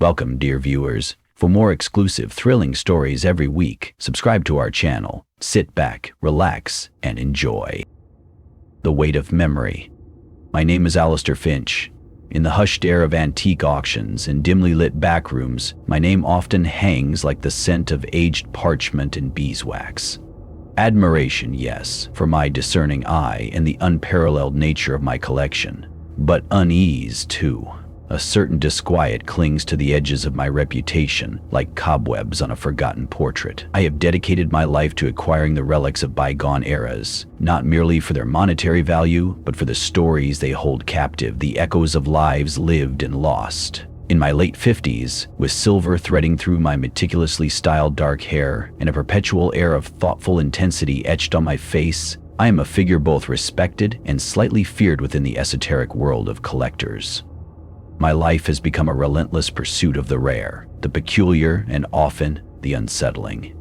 Welcome, dear viewers. For more exclusive, thrilling stories every week, subscribe to our channel. Sit back, relax, and enjoy. The Weight of Memory. My name is Alistair Finch. In the hushed air of antique auctions and dimly lit backrooms, my name often hangs like the scent of aged parchment and beeswax. Admiration, yes, for my discerning eye and the unparalleled nature of my collection. But unease, too. A certain disquiet clings to the edges of my reputation, like cobwebs on a forgotten portrait. I have dedicated my life to acquiring the relics of bygone eras, not merely for their monetary value, but for the stories they hold captive, the echoes of lives lived and lost. In my late 50s, with silver threading through my meticulously styled dark hair and a perpetual air of thoughtful intensity etched on my face, I am a figure both respected and slightly feared within the esoteric world of collectors. My life has become a relentless pursuit of the rare, the peculiar, and often the unsettling.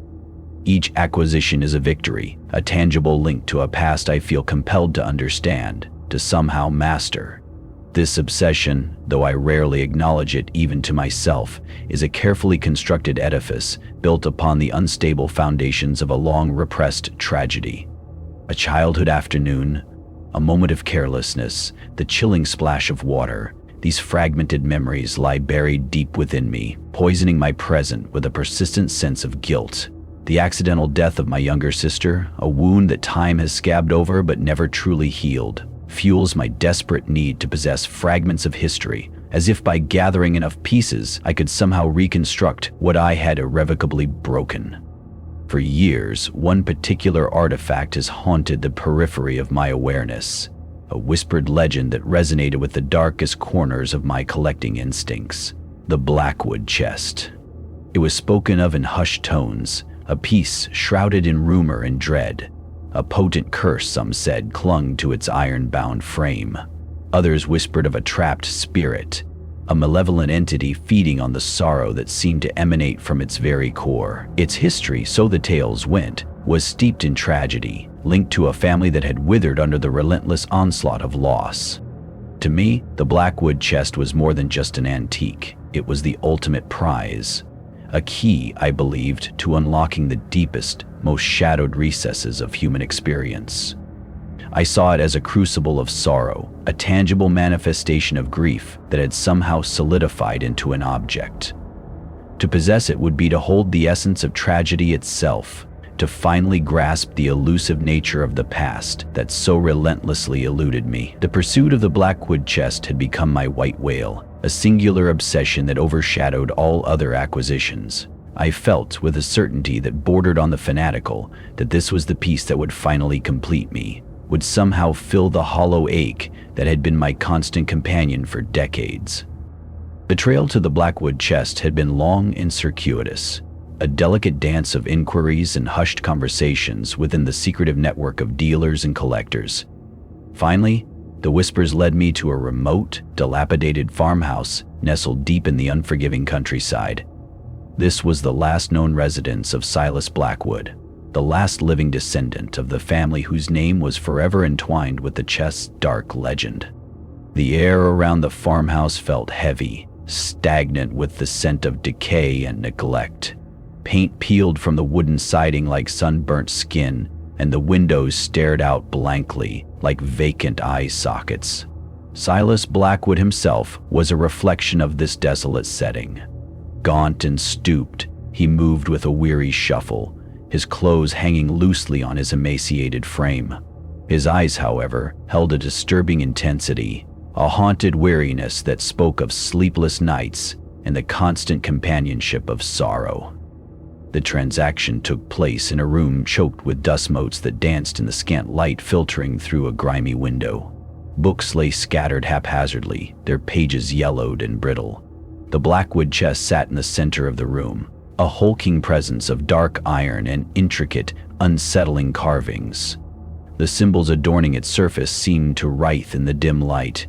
Each acquisition is a victory, a tangible link to a past I feel compelled to understand, to somehow master. This obsession, though I rarely acknowledge it even to myself, is a carefully constructed edifice built upon the unstable foundations of a long-repressed tragedy. A childhood afternoon, a moment of carelessness, the chilling splash of water. These fragmented memories lie buried deep within me, poisoning my present with a persistent sense of guilt. The accidental death of my younger sister, a wound that time has scabbed over but never truly healed, fuels my desperate need to possess fragments of history, as if by gathering enough pieces I could somehow reconstruct what I had irrevocably broken. For years, one particular artifact has haunted the periphery of my awareness. A whispered legend that resonated with the darkest corners of my collecting instincts. The Blackwood chest. It was spoken of in hushed tones, a piece shrouded in rumor and dread. A potent curse, some said, clung to its iron-bound frame. Others whispered of a trapped spirit, a malevolent entity feeding on the sorrow that seemed to emanate from its very core. Its history, so the tales went, was steeped in tragedy, linked to a family that had withered under the relentless onslaught of loss. To me, the Blackwood chest was more than just an antique. It was the ultimate prize, a key, I believed, to unlocking the deepest, most shadowed recesses of human experience. I saw it as a crucible of sorrow, a tangible manifestation of grief that had somehow solidified into an object. To possess it would be to hold the essence of tragedy itself, to finally grasp the elusive nature of the past that so relentlessly eluded me. The pursuit of the Blackwood chest had become my white whale, a singular obsession that overshadowed all other acquisitions. I felt, with a certainty that bordered on the fanatical, that this was the piece that would finally complete me, would somehow fill the hollow ache that had been my constant companion for decades. The trail to the Blackwood chest had been long and circuitous, a delicate dance of inquiries and hushed conversations within the secretive network of dealers and collectors. Finally, the whispers led me to a remote, dilapidated farmhouse nestled deep in the unforgiving countryside. This was the last known residence of Silas Blackwood, the last living descendant of the family whose name was forever entwined with the chest's dark legend. The air around the farmhouse felt heavy, stagnant with the scent of decay and neglect. Paint peeled from the wooden siding like sunburnt skin, and the windows stared out blankly like vacant eye sockets. Silas Blackwood himself was a reflection of this desolate setting. Gaunt and stooped, he moved with a weary shuffle, his clothes hanging loosely on his emaciated frame. His eyes, however, held a disturbing intensity, a haunted weariness that spoke of sleepless nights and the constant companionship of sorrow. The transaction took place in a room choked with dust motes that danced in the scant light filtering through a grimy window. Books lay scattered haphazardly, their pages yellowed and brittle. The Blackwood chest sat in the center of the room, a hulking presence of dark iron and intricate, unsettling carvings. The symbols adorning its surface seemed to writhe in the dim light,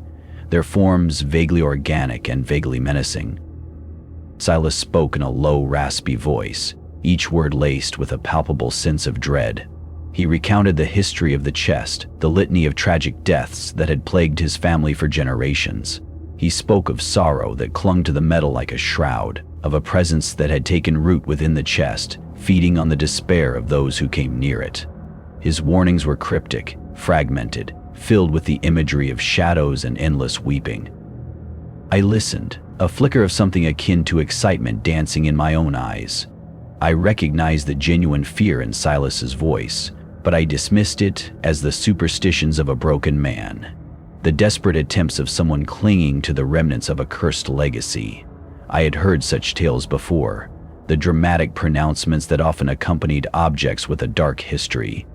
their forms vaguely organic and vaguely menacing. Silas spoke in a low, raspy voice, each word laced with a palpable sense of dread. He recounted the history of the chest, the litany of tragic deaths that had plagued his family for generations. He spoke of sorrow that clung to the metal like a shroud, of a presence that had taken root within the chest, feeding on the despair of those who came near it. His warnings were cryptic, fragmented, filled with the imagery of shadows and endless weeping. I listened, a flicker of something akin to excitement dancing in my own eyes. I recognized the genuine fear in Silas's voice, but I dismissed it as the superstitions of a broken man, the desperate attempts of someone clinging to the remnants of a cursed legacy. I had heard such tales before, the dramatic pronouncements that often accompanied objects with a dark history.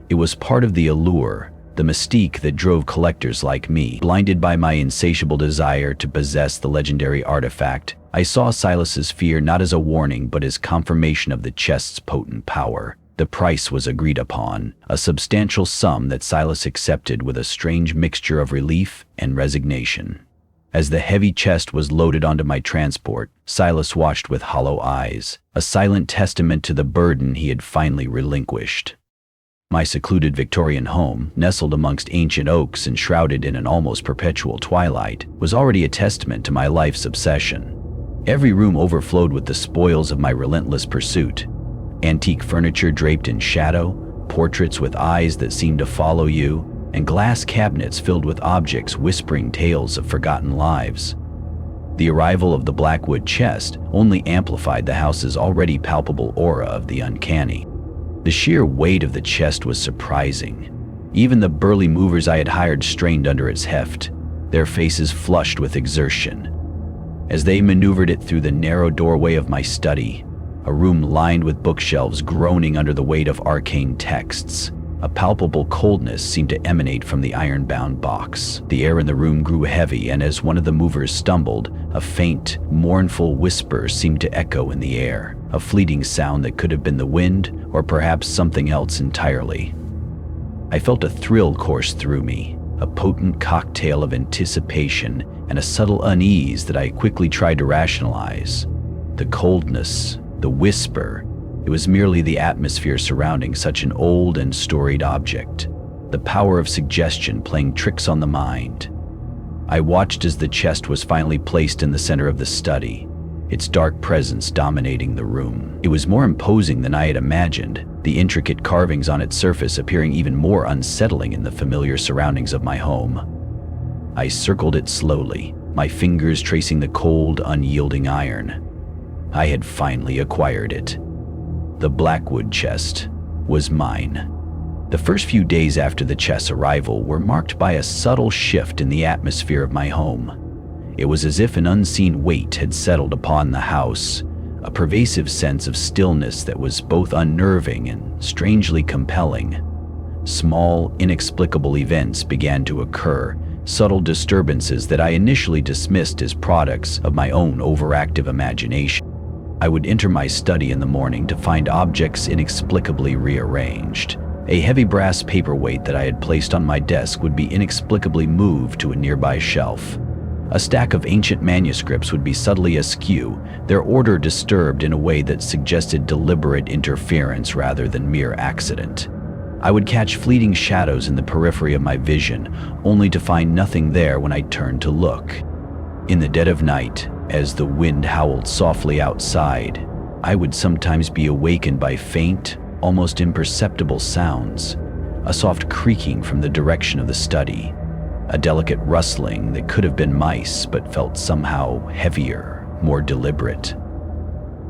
It was part of the allure, the mystique that drove collectors like me. Blinded by my insatiable desire to possess the legendary artifact, I saw Silas's fear not as a warning but as confirmation of the chest's potent power. The price was agreed upon, a substantial sum that Silas accepted with a strange mixture of relief and resignation. As the heavy chest was loaded onto my transport, Silas watched with hollow eyes, a silent testament to the burden he had finally relinquished. My secluded Victorian home, nestled amongst ancient oaks and shrouded in an almost perpetual twilight, was already a testament to my life's obsession. Every room overflowed with the spoils of my relentless pursuit. Antique furniture draped in shadow, portraits with eyes that seemed to follow you, and glass cabinets filled with objects whispering tales of forgotten lives. The arrival of the Blackwood chest only amplified the house's already palpable aura of the uncanny. The sheer weight of the chest was surprising. Even the burly movers I had hired strained under its heft, their faces flushed with exertion. As they maneuvered it through the narrow doorway of my study, a room lined with bookshelves groaning under the weight of arcane texts, a palpable coldness seemed to emanate from the iron-bound box. The air in the room grew heavy, and as one of the movers stumbled, a faint, mournful whisper seemed to echo in the air, a fleeting sound that could have been the wind or perhaps something else entirely. I felt a thrill course through me, a potent cocktail of anticipation and a subtle unease that I quickly tried to rationalize. The coldness, the whisper, it was merely the atmosphere surrounding such an old and storied object, the power of suggestion playing tricks on the mind. I watched as the chest was finally placed in the center of the study, its dark presence dominating the room. It was more imposing than I had imagined, the intricate carvings on its surface appearing even more unsettling in the familiar surroundings of my home. I circled it slowly, my fingers tracing the cold, unyielding iron. I had finally acquired it. The Blackwood chest was mine. The first few days after the chest's arrival were marked by a subtle shift in the atmosphere of my home. It was as if an unseen weight had settled upon the house, a pervasive sense of stillness that was both unnerving and strangely compelling. Small, inexplicable events began to occur, subtle disturbances that I initially dismissed as products of my own overactive imagination. I would enter my study in the morning to find objects inexplicably rearranged. A heavy brass paperweight that I had placed on my desk would be inexplicably moved to a nearby shelf. A stack of ancient manuscripts would be subtly askew, their order disturbed in a way that suggested deliberate interference rather than mere accident. I would catch fleeting shadows in the periphery of my vision, only to find nothing there when I turned to look. In the dead of night, as the wind howled softly outside, I would sometimes be awakened by faint, almost imperceptible sounds, a soft creaking from the direction of the study, a delicate rustling that could have been mice but felt somehow heavier, more deliberate.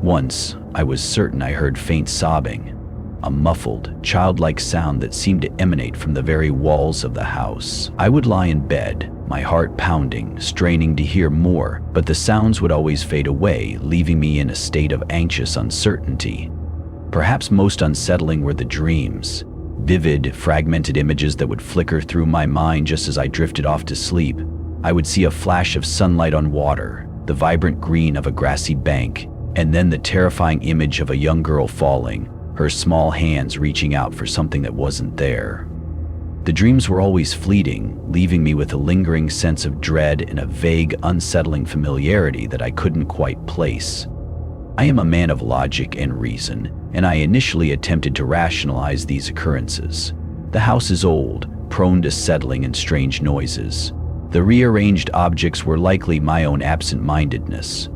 Once, I was certain I heard faint sobbing, a muffled, childlike sound that seemed to emanate from the very walls of the house. I would lie in bed, my heart pounding, straining to hear more, but the sounds would always fade away, leaving me in a state of anxious uncertainty. Perhaps most unsettling were the dreams, vivid, fragmented images that would flicker through my mind just as I drifted off to sleep. I would see a flash of sunlight on water, the vibrant green of a grassy bank, and then the terrifying image of a young girl falling, her small hands reaching out for something that wasn't there. The dreams were always fleeting, leaving me with a lingering sense of dread and a vague, unsettling familiarity that I couldn't quite place. I am a man of logic and reason, and I initially attempted to rationalize these occurrences. The house is old, prone to settling and strange noises. The rearranged objects were likely my own absent-mindedness.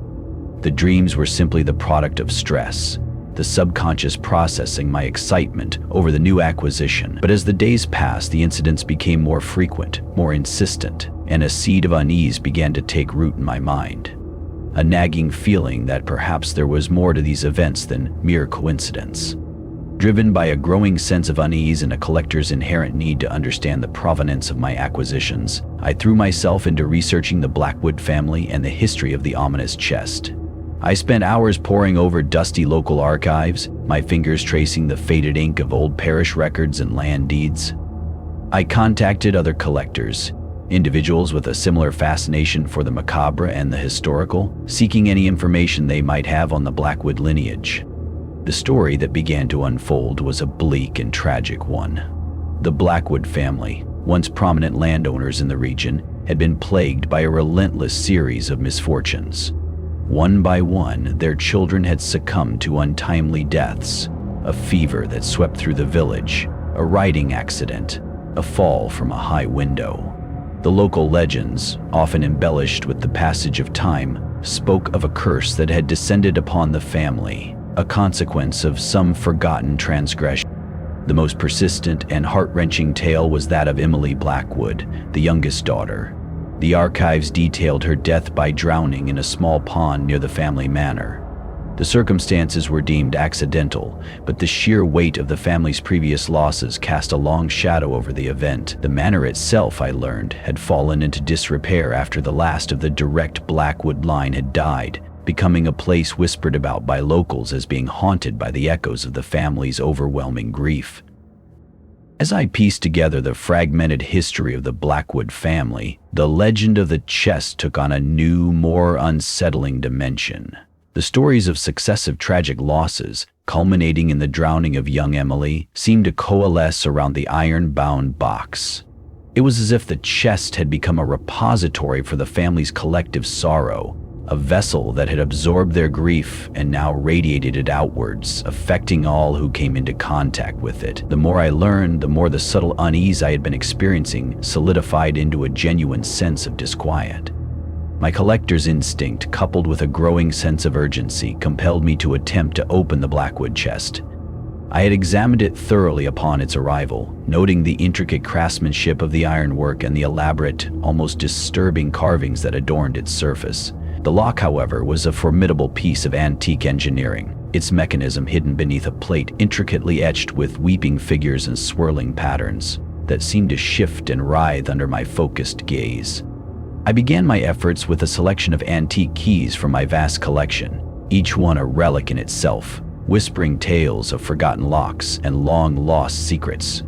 The dreams were simply the product of stress, the subconscious processing my excitement over the new acquisition. But as the days passed, the incidents became more frequent, more insistent, and a seed of unease began to take root in my mind. A nagging feeling that perhaps there was more to these events than mere coincidence. Driven by a growing sense of unease and a collector's inherent need to understand the provenance of my acquisitions, I threw myself into researching the Blackwood family and the history of the ominous chest. I spent hours poring over dusty local archives, my fingers tracing the faded ink of old parish records and land deeds. I contacted other collectors, individuals with a similar fascination for the macabre and the historical, seeking any information they might have on the Blackwood lineage. The story that began to unfold was a bleak and tragic one. The Blackwood family, once prominent landowners in the region, had been plagued by a relentless series of misfortunes. One by one, their children had succumbed to untimely deaths, a fever that swept through the village, a riding accident, a fall from a high window. The local legends, often embellished with the passage of time, spoke of a curse that had descended upon the family, a consequence of some forgotten transgression. The most persistent and heart-wrenching tale was that of Emily Blackwood, the youngest daughter. The archives detailed her death by drowning in a small pond near the family manor. The circumstances were deemed accidental, but the sheer weight of the family's previous losses cast a long shadow over the event. The manor itself, I learned, had fallen into disrepair after the last of the direct Blackwood line had died, becoming a place whispered about by locals as being haunted by the echoes of the family's overwhelming grief. As I pieced together the fragmented history of the Blackwood family, the legend of the chest took on a new, more unsettling dimension. The stories of successive tragic losses, culminating in the drowning of young Emily, seemed to coalesce around the iron-bound box. It was as if the chest had become a repository for the family's collective sorrow, a vessel that had absorbed their grief and now radiated it outwards, affecting all who came into contact with it. The more I learned, the more the subtle unease I had been experiencing solidified into a genuine sense of disquiet. My collector's instinct, coupled with a growing sense of urgency, compelled me to attempt to open the Blackwood chest. I had examined it thoroughly upon its arrival, noting the intricate craftsmanship of the ironwork and the elaborate, almost disturbing carvings that adorned its surface. The lock, however, was a formidable piece of antique engineering, its mechanism hidden beneath a plate intricately etched with weeping figures and swirling patterns that seemed to shift and writhe under my focused gaze. I began my efforts with a selection of antique keys from my vast collection, each one a relic in itself, whispering tales of forgotten locks and long-lost secrets.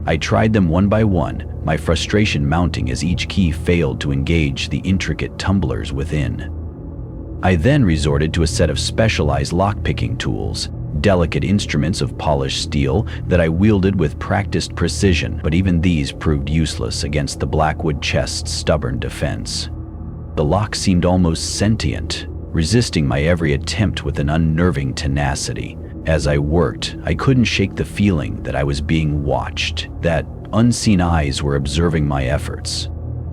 I tried them one by one, my frustration mounting as each key failed to engage the intricate tumblers within. I then resorted to a set of specialized lock-picking tools, delicate instruments of polished steel that I wielded with practiced precision, but even these proved useless against the Blackwood chest's stubborn defense. The lock seemed almost sentient, resisting my every attempt with an unnerving tenacity. As I worked, I couldn't shake the feeling that I was being watched, that unseen eyes were observing my efforts.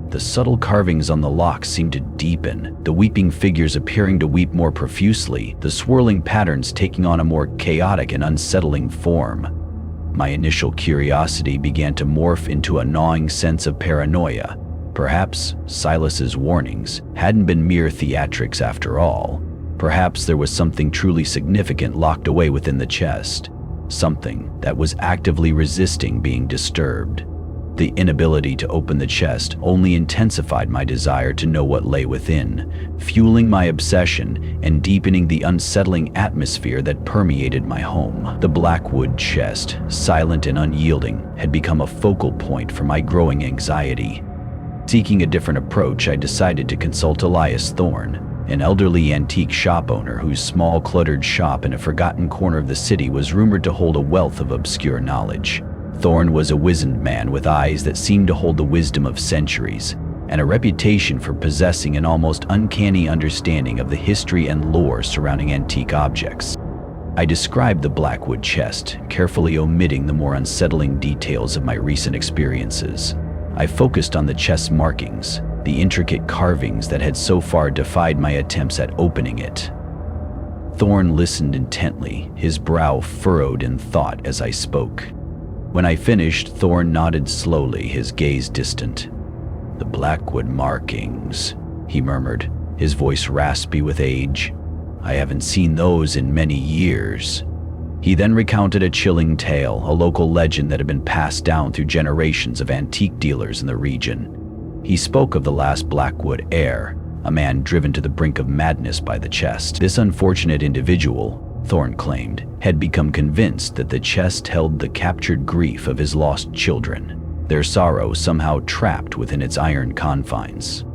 The subtle carvings on the lock seemed to deepen, the weeping figures appearing to weep more profusely, the swirling patterns taking on a more chaotic and unsettling form. My initial curiosity began to morph into a gnawing sense of paranoia. Perhaps Silas's warnings hadn't been mere theatrics after all. Perhaps there was something truly significant locked away within the chest, something that was actively resisting being disturbed. The inability to open the chest only intensified my desire to know what lay within, fueling my obsession and deepening the unsettling atmosphere that permeated my home. The Blackwood chest, silent and unyielding, had become a focal point for my growing anxiety. Seeking a different approach, I decided to consult Elias Thorne, an elderly antique shop owner whose small, cluttered shop in a forgotten corner of the city was rumored to hold a wealth of obscure knowledge. Thorne was a wizened man with eyes that seemed to hold the wisdom of centuries, and a reputation for possessing an almost uncanny understanding of the history and lore surrounding antique objects. I described the Blackwood chest, carefully omitting the more unsettling details of my recent experiences. I focused on the chest's markings, the intricate carvings that had so far defied my attempts at opening it. Thorn listened intently, his brow furrowed in thought as I spoke. When I finished, Thorn nodded slowly, his gaze distant. "The blackwood markings," he murmured, his voice raspy with age. "I haven't seen those in many years." He then recounted a chilling tale, a local legend that had been passed down through generations of antique dealers in the region. He spoke of the last Blackwood heir, a man driven to the brink of madness by the chest. This unfortunate individual, Thorn claimed, had become convinced that the chest held the captured grief of his lost children, their sorrow somehow trapped within its iron confines.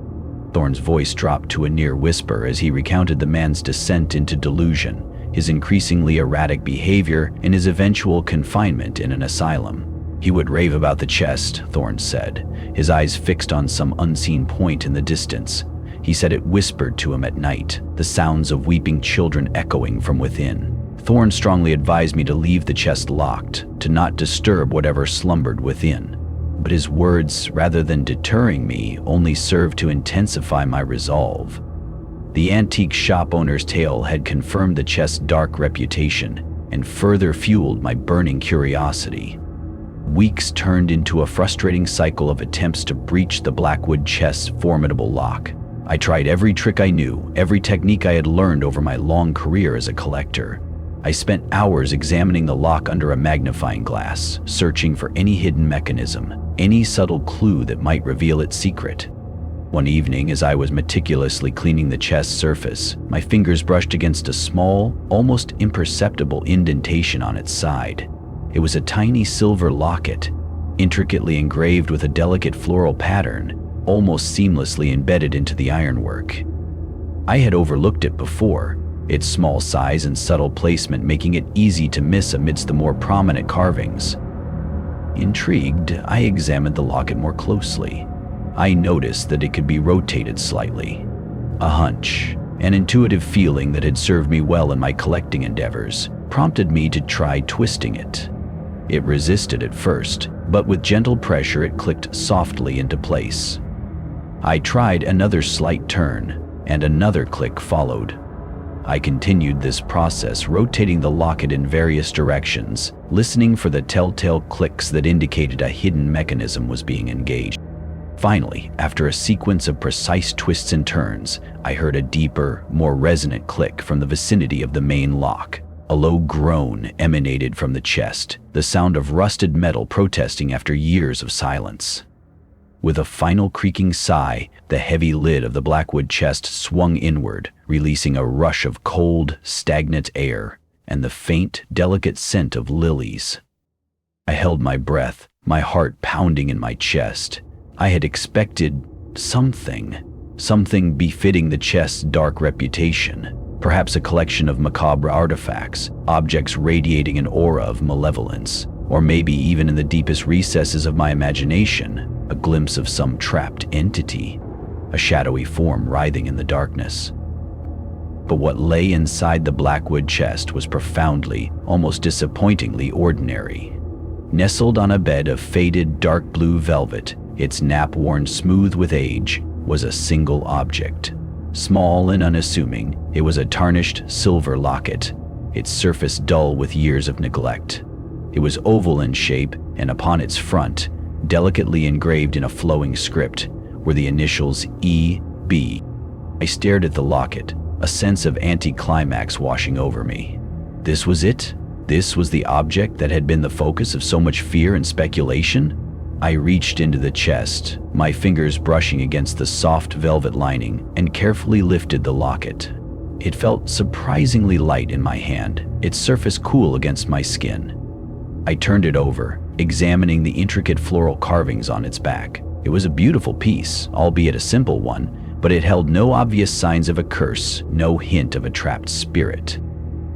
Thorn's voice dropped to a near whisper as he recounted the man's descent into delusion, his increasingly erratic behavior, and his eventual confinement in an asylum. "He would rave about the chest," Thorn said, his eyes fixed on some unseen point in the distance. He said it whispered to him at night, the sounds of weeping children echoing from within. Thorn strongly advised me to leave the chest locked, to not disturb whatever slumbered within. But his words, rather than deterring me, only served to intensify my resolve. The antique shop owner's tale had confirmed the chest's dark reputation and further fueled my burning curiosity. Weeks turned into a frustrating cycle of attempts to breach the Blackwood chest's formidable lock. I tried every trick I knew, every technique I had learned over my long career as a collector. I spent hours examining the lock under a magnifying glass, searching for any hidden mechanism, any subtle clue that might reveal its secret. One evening, as I was meticulously cleaning the chest's surface, my fingers brushed against a small, almost imperceptible indentation on its side. It was a tiny silver locket, intricately engraved with a delicate floral pattern, almost seamlessly embedded into the ironwork. I had overlooked it before, its small size and subtle placement making it easy to miss amidst the more prominent carvings. Intrigued, I examined the locket more closely. I noticed that it could be rotated slightly. A hunch, an intuitive feeling that had served me well in my collecting endeavors, prompted me to try twisting it. It resisted at first, but with gentle pressure it clicked softly into place. I tried another slight turn, and another click followed. I continued this process, rotating the locket in various directions, listening for the telltale clicks that indicated a hidden mechanism was being engaged. Finally, after a sequence of precise twists and turns, I heard a deeper, more resonant click from the vicinity of the main lock. A low groan emanated from the chest, the sound of rusted metal protesting after years of silence. With a final creaking sigh, the heavy lid of the Blackwood chest swung inward, releasing a rush of cold, stagnant air and the faint, delicate scent of lilies. I held my breath, my heart pounding in my chest. I had expected something befitting the chest's dark reputation, perhaps a collection of macabre artifacts, objects radiating an aura of malevolence, or maybe even in the deepest recesses of my imagination, a glimpse of some trapped entity, a shadowy form writhing in the darkness. But what lay inside the Blackwood chest was profoundly, almost disappointingly ordinary. Nestled on a bed of faded dark blue velvet, its nap worn smooth with age, was a single object. Small and unassuming, it was a tarnished silver locket, its surface dull with years of neglect. It was oval in shape, and upon its front, delicately engraved in a flowing script, were the initials E.B. I stared at the locket, a sense of anticlimax washing over me. This was it? This was the object that had been the focus of so much fear and speculation? I reached into the chest, my fingers brushing against the soft velvet lining, and carefully lifted the locket. It felt surprisingly light in my hand, its surface cool against my skin. I turned it over, examining the intricate floral carvings on its back. It was a beautiful piece, albeit a simple one, but it held no obvious signs of a curse, no hint of a trapped spirit.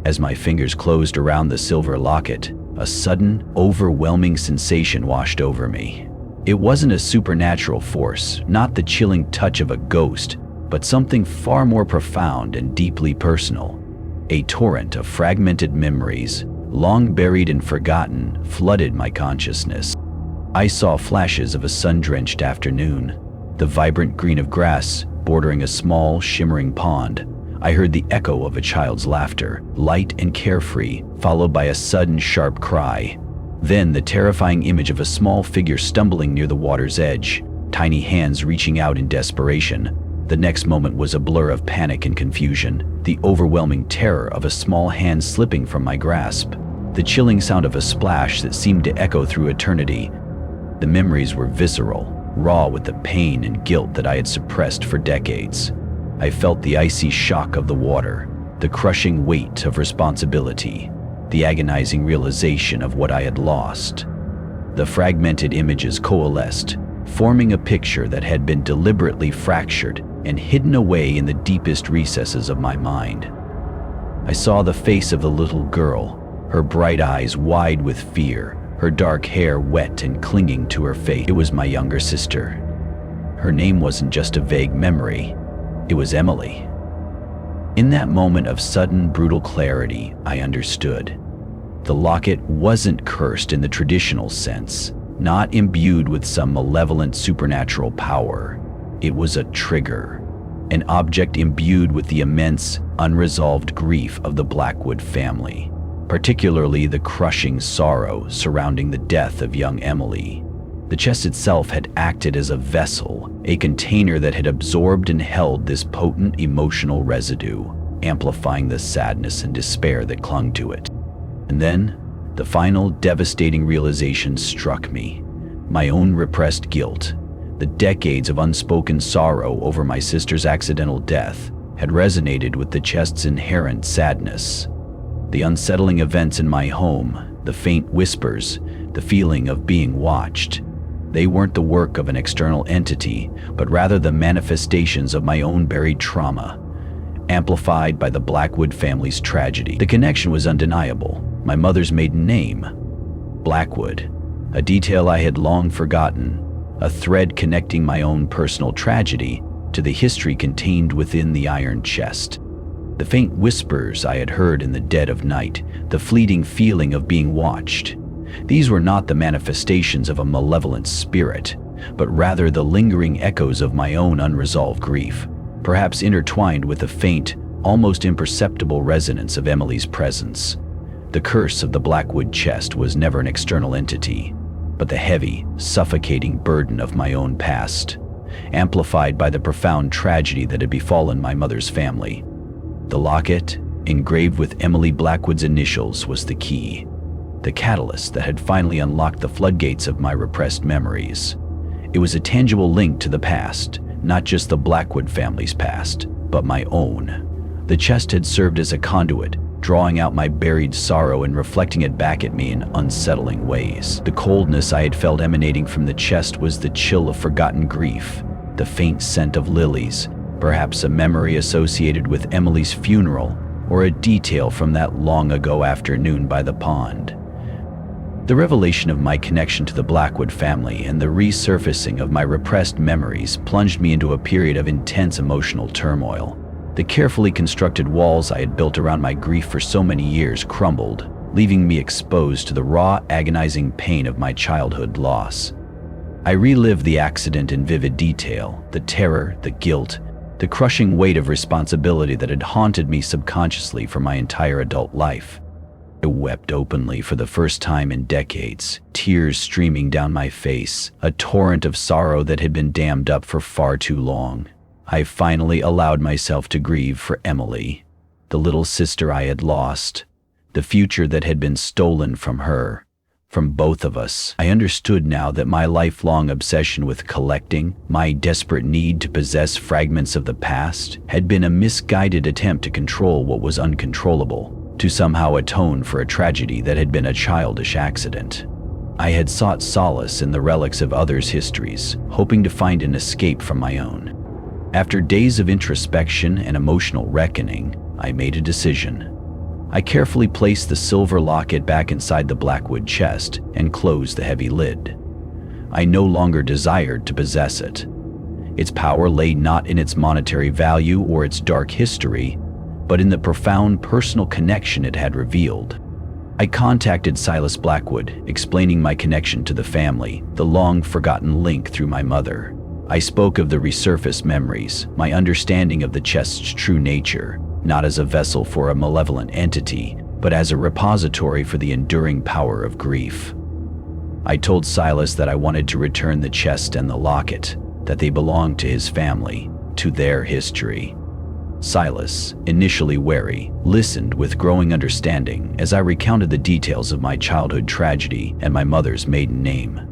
As my fingers closed around the silver locket, a sudden, overwhelming sensation washed over me. It wasn't a supernatural force, not the chilling touch of a ghost, but something far more profound and deeply personal. A torrent of fragmented memories, long buried and forgotten, flooded my consciousness. I saw flashes of a sun-drenched afternoon, the vibrant green of grass bordering a small, shimmering pond. I heard the echo of a child's laughter, light and carefree, followed by a sudden, sharp cry. Then the terrifying image of a small figure stumbling near the water's edge, tiny hands reaching out in desperation. The next moment was a blur of panic and confusion, the overwhelming terror of a small hand slipping from my grasp, the chilling sound of a splash that seemed to echo through eternity. The memories were visceral, raw with the pain and guilt that I had suppressed for decades. I felt the icy shock of the water, the crushing weight of responsibility, the agonizing realization of what I had lost. The fragmented images coalesced, forming a picture that had been deliberately fractured and hidden away in the deepest recesses of my mind. I saw the face of the little girl, her bright eyes wide with fear, her dark hair wet and clinging to her face. It was my younger sister. Her name wasn't just a vague memory, it was Emily. In that moment of sudden, brutal clarity, I understood. The locket wasn't cursed in the traditional sense, not imbued with some malevolent supernatural power. It was a trigger, an object imbued with the immense, unresolved grief of the Blackwood family, particularly the crushing sorrow surrounding the death of young Emily. The chest itself had acted as a vessel, a container that had absorbed and held this potent emotional residue, amplifying the sadness and despair that clung to it. And then, the final devastating realization struck me. My own repressed guilt, the decades of unspoken sorrow over my sister's accidental death, had resonated with the chest's inherent sadness. The unsettling events in my home, the faint whispers, the feeling of being watched, they weren't the work of an external entity, but rather the manifestations of my own buried trauma, amplified by the Blackwood family's tragedy. The connection was undeniable. My mother's maiden name, Blackwood, a detail I had long forgotten, a thread connecting my own personal tragedy to the history contained within the iron chest. The faint whispers I had heard in the dead of night, the fleeting feeling of being watched, these were not the manifestations of a malevolent spirit, but rather the lingering echoes of my own unresolved grief, perhaps intertwined with the faint, almost imperceptible resonance of Emily's presence. The curse of the Blackwood chest was never an external entity, but the heavy, suffocating burden of my own past, amplified by the profound tragedy that had befallen my mother's family. The locket, engraved with Emily Blackwood's initials, was the key, the catalyst that had finally unlocked the floodgates of my repressed memories. It was a tangible link to the past, not just the Blackwood family's past, but my own. The chest had served as a conduit, drawing out my buried sorrow and reflecting it back at me in unsettling ways. The coldness I had felt emanating from the chest was the chill of forgotten grief, the faint scent of lilies, perhaps a memory associated with Emily's funeral, or a detail from that long-ago afternoon by the pond. The revelation of my connection to the Blackwood family and the resurfacing of my repressed memories plunged me into a period of intense emotional turmoil. The carefully constructed walls I had built around my grief for so many years crumbled, leaving me exposed to the raw, agonizing pain of my childhood loss. I relived the accident in vivid detail, the terror, the guilt, the crushing weight of responsibility that had haunted me subconsciously for my entire adult life. I wept openly for the first time in decades, tears streaming down my face, a torrent of sorrow that had been dammed up for far too long. I finally allowed myself to grieve for Emily, the little sister I had lost, the future that had been stolen from her, from both of us. I understood now that my lifelong obsession with collecting, my desperate need to possess fragments of the past, had been a misguided attempt to control what was uncontrollable, to somehow atone for a tragedy that had been a childish accident. I had sought solace in the relics of others' histories, hoping to find an escape from my own. After days of introspection and emotional reckoning, I made a decision. I carefully placed the silver locket back inside the Blackwood chest and closed the heavy lid. I no longer desired to possess it. Its power lay not in its monetary value or its dark history, but in the profound personal connection it had revealed. I contacted Silas Blackwood, explaining my connection to the family, the long-forgotten link through my mother. I spoke of the resurfaced memories, my understanding of the chest's true nature, not as a vessel for a malevolent entity, but as a repository for the enduring power of grief. I told Silas that I wanted to return the chest and the locket, that they belonged to his family, to their history. Silas, initially wary, listened with growing understanding as I recounted the details of my childhood tragedy and my mother's maiden name.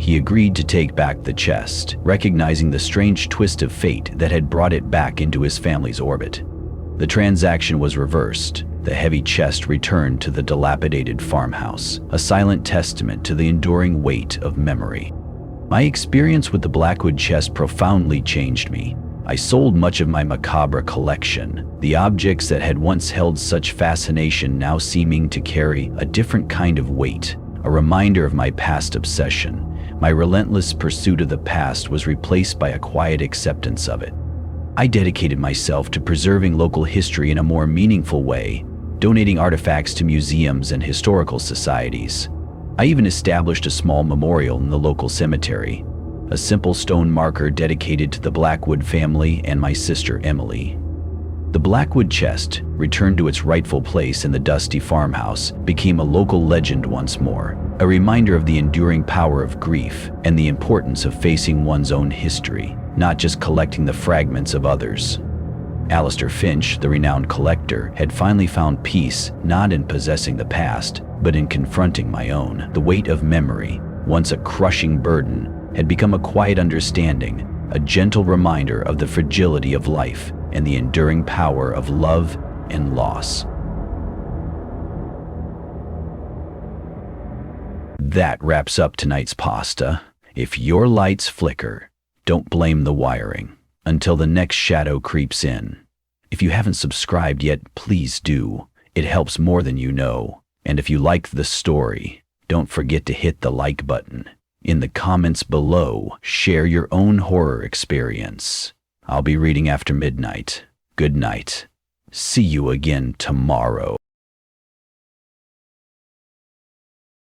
He agreed to take back the chest, recognizing the strange twist of fate that had brought it back into his family's orbit. The transaction was reversed. The heavy chest returned to the dilapidated farmhouse, a silent testament to the enduring weight of memory. My experience with the Blackwood chest profoundly changed me. I sold much of my macabre collection, the objects that had once held such fascination now seeming to carry a different kind of weight, a reminder of my past obsession. My relentless pursuit of the past was replaced by a quiet acceptance of it. I dedicated myself to preserving local history in a more meaningful way, donating artifacts to museums and historical societies. I even established a small memorial in the local cemetery, a simple stone marker dedicated to the Blackwood family and my sister Emily. The Blackwood chest, returned to its rightful place in the dusty farmhouse, became a local legend once more, a reminder of the enduring power of grief and the importance of facing one's own history, not just collecting the fragments of others. Alistair Finch, the renowned collector, had finally found peace not in possessing the past, but in confronting my own. The weight of memory, once a crushing burden, had become a quiet understanding, a gentle reminder of the fragility of life and the enduring power of love and loss. That wraps up tonight's pasta. If your lights flicker, don't blame the wiring. Until the next shadow creeps in. If you haven't subscribed yet, please do. It helps more than you know. And if you liked the story, don't forget to hit the like button. In the comments below, share your own horror experience. I'll be reading after midnight. Good night. See you again tomorrow.